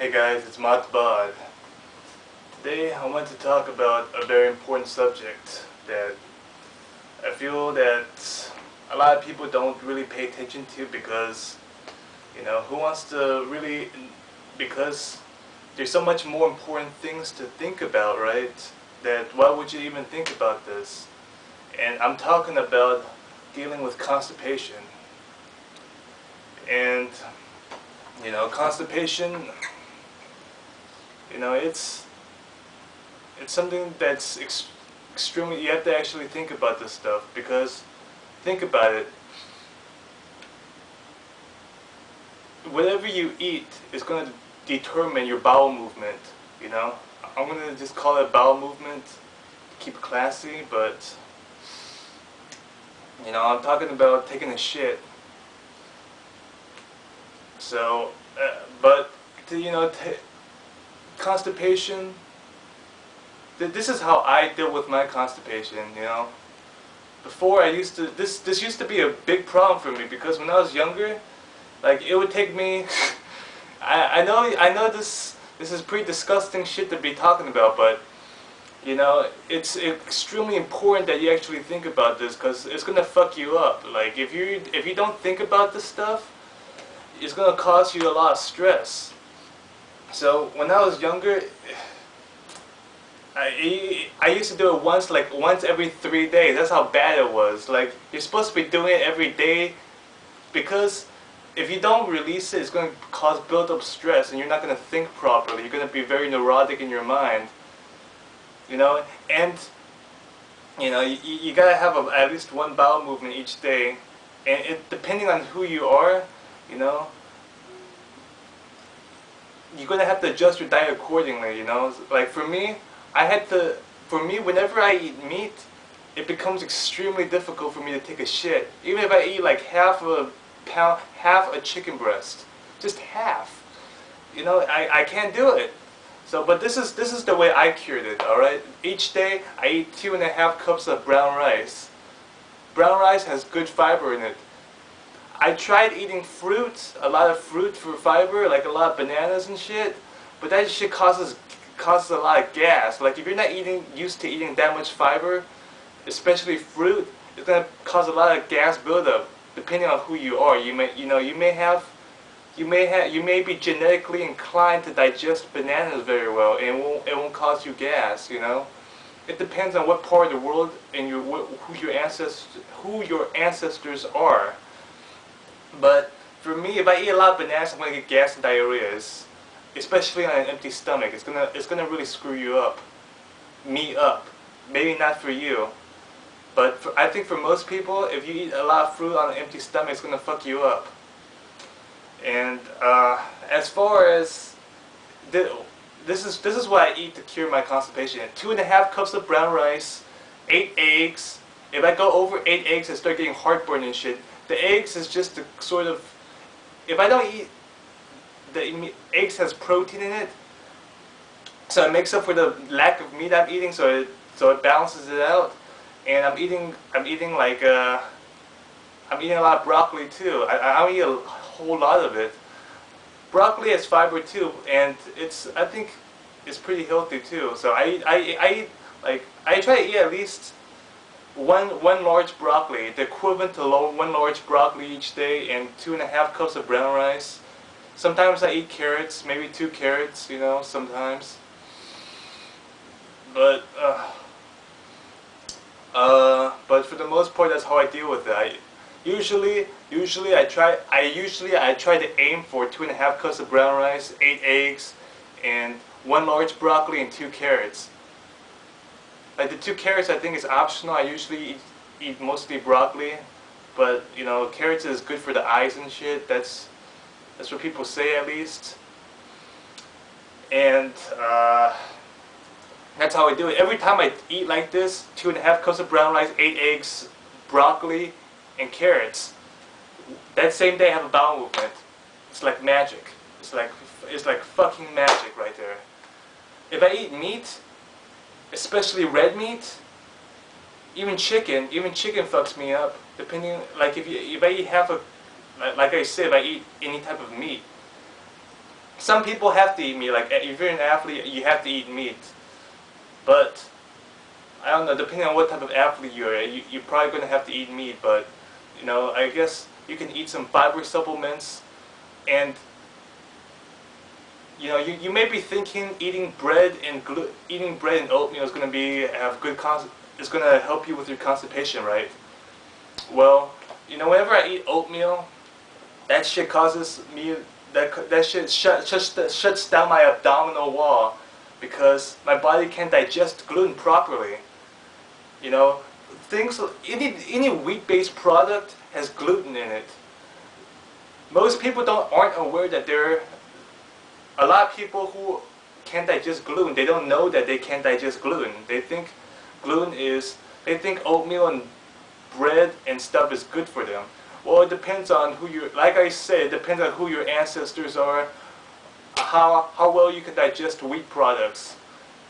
Hey guys, it's modthebod. Today I want to talk about a very important subject that I feel that a lot of people don't really pay attention to because, who wants to really, because there's so much more important things to think about, right? That why would you even think about this? And I'm talking about dealing with constipation. And, constipation, it's something that's extremely, you have to actually think about this stuff, because think about it, whatever you eat is going to determine your bowel movement. I'm going to just call it bowel movement to keep it classy, but I'm talking about taking a shit. So but constipation, this is how I deal with my constipation. Before I used to, this used to be a big problem for me, because when I was younger, like, it would take me I know this is pretty disgusting shit to be talking about, but it's extremely important that you actually think about this, because it's gonna fuck you up. Like, if you don't think about this stuff, it's gonna cause you a lot of stress. So when I was younger, I used to do it once every 3 days. That's how bad it was. Like, you're supposed to be doing it every day, because if you don't release it, it's going to cause build-up stress, and you're not going to think properly. You're going to be very neurotic in your mind. And you gotta have at least one bowel movement each day, and depending on who you are, you're gonna have to adjust your diet accordingly. Like, for me, whenever I eat meat, it becomes extremely difficult for me to take a shit. Even if I eat like half a chicken breast, just half, I can't do it. So, but this is the way I cured it. All right, each day I eat 2.5 cups of brown rice. Brown rice has good fiber in it. I tried eating fruit, a lot of fruit for fiber, like a lot of bananas and shit, but that shit causes a lot of gas. Like, if you're not used to eating that much fiber, especially fruit, it's gonna cause a lot of gas buildup. Depending on who you are, you may be genetically inclined to digest bananas very well, and it won't cause you gas. It depends on what part of the world and who your ancestors are. But for me, if I eat a lot of bananas, I'm gonna get gas and diarrhea, especially on an empty stomach. It's gonna really screw you up, me up. Maybe not for you, but I think for most people, if you eat a lot of fruit on an empty stomach, it's gonna fuck you up. And as far as this is what I eat to cure my constipation: 2.5 cups of brown rice, 8 eggs. If I go over 8 eggs, I start getting heartburn and shit. The eggs is just the sort of, if I don't eat, the eggs has protein in it, so it makes up for the lack of meat I'm eating, so it balances it out. And I'm eating a lot of broccoli too. I don't eat a whole lot of it. Broccoli has fiber too, and I think it's pretty healthy too. So I try to eat at least one large broccoli, the equivalent to one large broccoli each day, and 2.5 cups of brown rice. Sometimes I eat carrots, maybe 2 carrots, sometimes. But for the most part, that's how I deal with it. Usually I try to aim for 2.5 cups of brown rice, 8 eggs, and 1 large broccoli and 2 carrots. Like, the 2 carrots, I think, is optional. I usually eat mostly broccoli, but carrots is good for the eyes and shit. That's what people say, at least. And that's how I do it. Every time I eat like this, 2.5 cups of brown rice, 8 eggs, broccoli, and carrots, that same day I have a bowel movement. It's like magic. It's like fucking magic right there. If I eat meat, especially red meat, even chicken fucks me up. Depending, like, if I eat like I said, if I eat any type of meat, Some people have to eat meat. Like if you're an athlete, you have to eat meat. But I don't know. Depending on what type of athlete you're, you're probably going to have to eat meat. But you know, I guess you can eat some fiber supplements, and you know, you may be thinking eating bread and oatmeal is going to is going to help you with your constipation, right? Well, you know, whenever I eat oatmeal, that shit causes me that shit shuts down my abdominal wall because my body can't digest gluten properly. You know, any wheat-based product has gluten in it. Most people aren't aware that a lot of people who can't digest gluten. They don't know that they can't digest gluten. They think they think oatmeal and bread and stuff is good for them. Well, it depends on like I said, it depends on who your ancestors are, how well you can digest wheat products.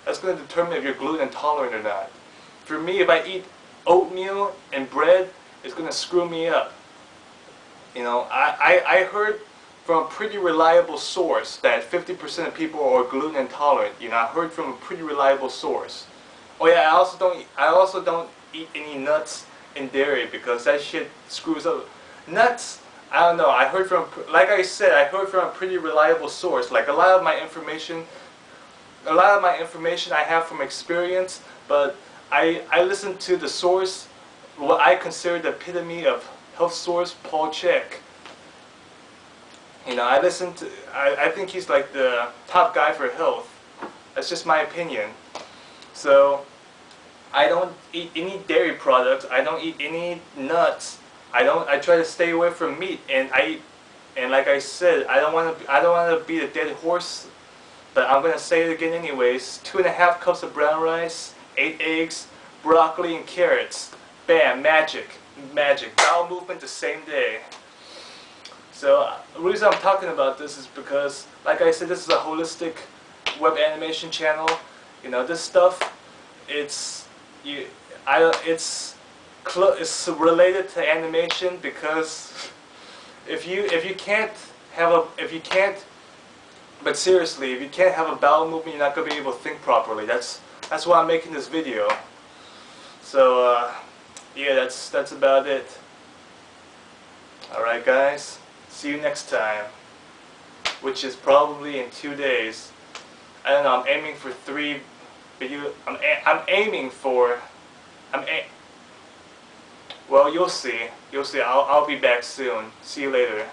That's going to determine if you're gluten intolerant or not. For me, if I eat oatmeal and bread, it's going to screw me up. You know, I heard from a pretty reliable source that 50% of people are gluten intolerant. You know, I heard from a pretty reliable source. Oh yeah, I also don't eat any nuts and dairy because that shit screws up. Nuts, I don't know. Like I said, I heard from a pretty reliable source. Like a lot of my information I have from experience, but I listened to the source, what I consider the epitome of health source, Paul Chek. You know, I think he's like the top guy for health. That's just my opinion. So, I don't eat any dairy products. I don't eat any nuts. I try to stay away from meat, and like I said, I don't want to beat a dead horse, but I'm gonna say it again anyways. 2.5 cups of brown rice, 8 eggs, broccoli and carrots. Bam, magic. Bowel movement the same day. So the reason I'm talking about this is because, like I said, this is a holistic web animation channel. You know, this stuff, it's related to animation because if you can't but seriously, if you can't have a bowel movement, you're not gonna be able to think properly. That's why I'm making this video. So yeah, that's about it. Alright guys, see you next time, which is probably in 2 days. I don't know, I'm aiming for 3 video. Well, you'll see. I'll be back soon. See you later.